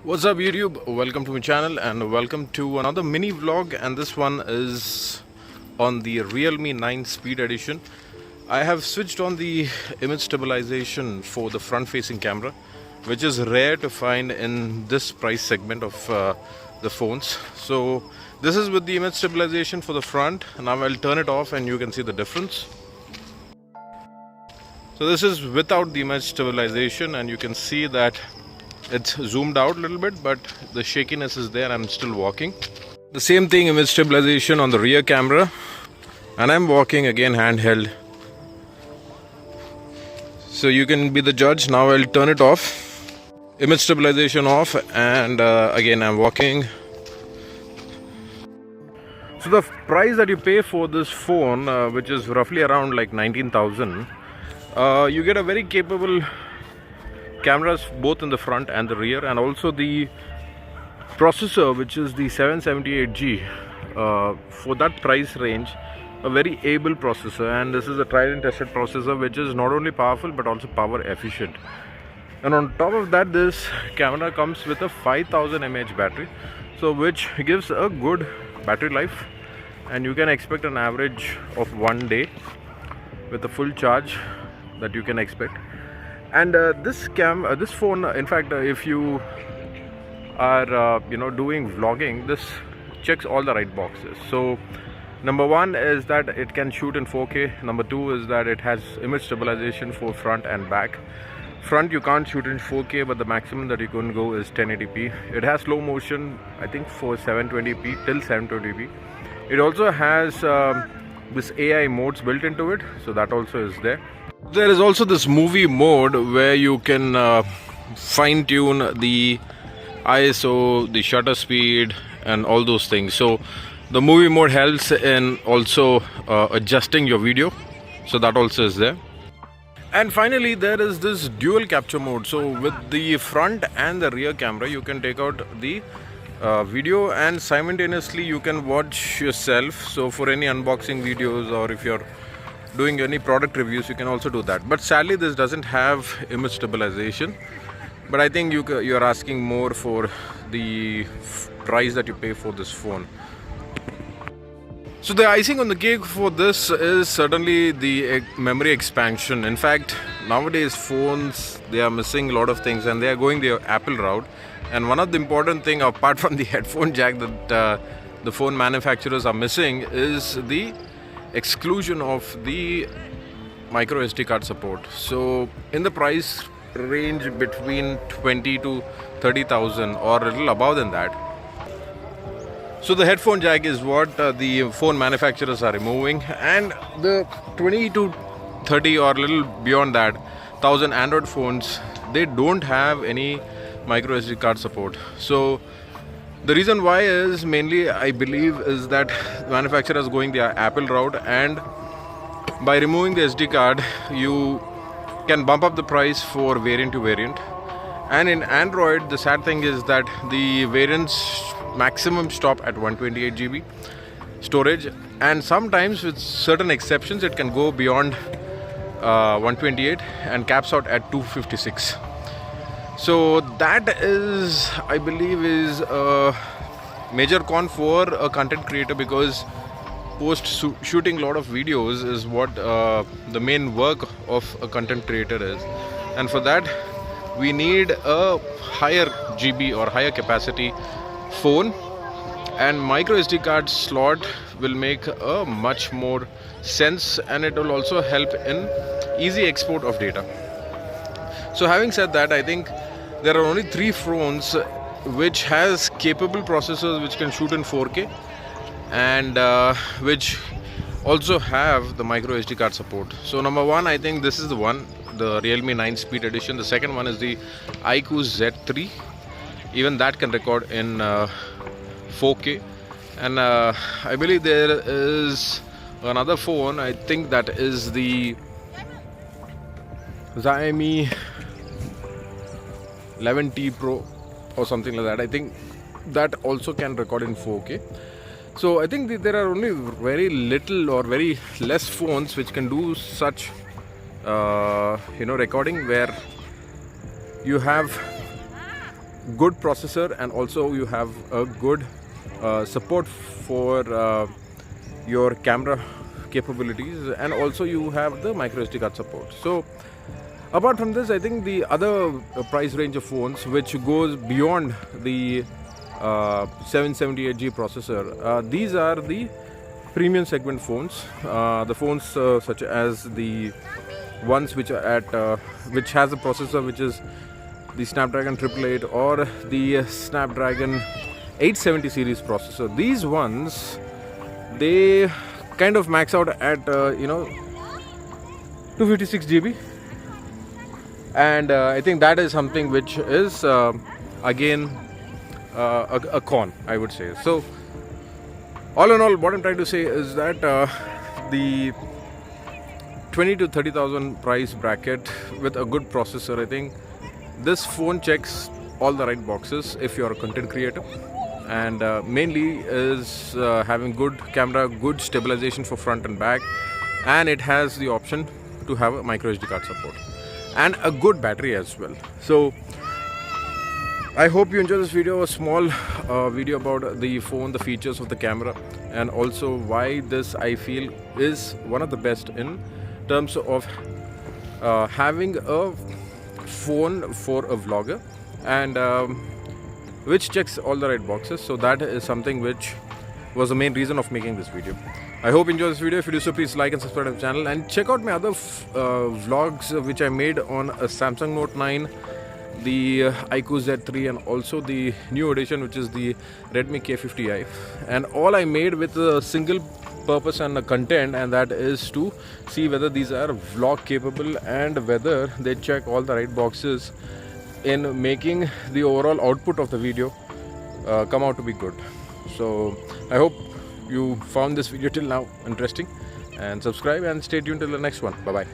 What's up YouTube? Welcome to my channel and welcome to another mini vlog, and this one is on the Realme 9 Speed Edition. I have switched on the image stabilization for the front facing camera, which is rare to find in this price segment of the phones. So this is with the image stabilization for the front. Now I'll turn it off and you can see the difference. So this is without the image stabilization, and you can see that it's zoomed out a little bit, but the shakiness is there. I'm still walking. The same thing, image stabilization on the rear camera, and I'm walking again handheld. So you can be the judge. Now I'll turn it off. Image stabilization off, and again I'm walking. So the price that you pay for this phone, which is roughly around like 19,000, you get a very capable cameras both in the front and the rear, and also the processor, which is the 778G. For that price range, a very able processor, and this is a tried and tested processor which is not only powerful but also power efficient. And on top of that, this camera comes with a 5000 mAh battery, so which gives a good battery life, and you can expect an average of 1 day with a full charge that you can expect. And this phone, in fact, if you are doing vlogging, this checks all the right boxes. So number one is that it can shoot in 4K. Number two is that it has image stabilization for front and back. Front you can't shoot in 4K, but the maximum that you can go is 1080p. It has slow motion, I think, for 720p till 720p. It also has this AI modes built into it, so that also is there. There is also this movie mode where you can fine-tune the ISO, the shutter speed, and all those things. So the movie mode helps in also adjusting your video, so that also is there. And finally, there is this dual capture mode. So with the front and the rear camera, you can take out the video, and simultaneously you can watch yourself. So for any unboxing videos, or if you're doing any product reviews, you can also do that. But sadly, this doesn't have image stabilization, but I think you're asking more for the price that you pay for this phone. So the icing on the cake for this is certainly the memory expansion. In fact, nowadays phones, they are missing a lot of things, and they are going the Apple route. And one of the important thing, apart from the headphone jack, that the phone manufacturers are missing is the exclusion of the micro SD card support. So in the price range between 20 to 30,000 or a little above than that, so the headphone jack is what the phone manufacturers are removing, and the 20 to 30 or a little beyond that 1000 Android phones, they don't have any micro SD card support. So the reason why is mainly, I believe, is that the manufacturer is going the Apple route, and by removing the SD card, you can bump up the price for variant to variant. And in Android, the sad thing is that the variants maximum stop at 128 GB storage, and sometimes with certain exceptions it can go beyond 128 and caps out at 256. So that is, I believe, is a major con for a content creator, because post shooting a lot of videos is what the main work of a content creator is, and for that we need a higher GB or higher capacity phone, and micro SD card slot will make a much more sense, and it will also help in easy export of data. So having said that, I think there are only 3 phones which has capable processors which can shoot in 4K, and which also have the micro SD card support. So number one, I think this is the one, the Realme 9 Speed Edition. The second one is the iQOO Z3. Even that can record in 4K. And I believe there is another phone, I think that is the Xiaomi 11T Pro or something like that. I think that also can record in 4K. So I think there are only very little or very less phones which can do such recording, where you have good processor and also you have a good support for your camera capabilities, and also you have the micro SD card support. So apart from this, I think the other price range of phones which goes beyond the 778G processor, these are the premium segment phones, the phones such as the ones which are at which has a processor which is the Snapdragon 888 or the Snapdragon 870 series processor. These ones, they kind of max out at 256 GB, and I think that is something which is again a con, I would say. So all in all, what I'm trying to say is that the 20 to 30,000 price bracket with a good processor, I think this phone checks all the right boxes if you're a content creator, and mainly is having good camera, good stabilization for front and back, and it has the option to have a micro SD card support and a good battery as well. So I hope you enjoy this video, a small video about the phone, the features of the camera, and also why this I feel is one of the best in terms of having a phone for a vlogger, and which checks all the right boxes. So that is something which was the main reason of making this video. I hope you enjoy this video. If you do so, please like and subscribe to the channel, and check out my other vlogs which I made on a Samsung Note 9, the iQOO Z3, and also the new edition which is the Redmi K50i, and all I made with a single purpose and a content, and that is to see whether these are vlog capable and whether they check all the right boxes in making the overall output of the video come out to be good. So I hope you found this video till now interesting, and subscribe and stay tuned till the next one. Bye bye.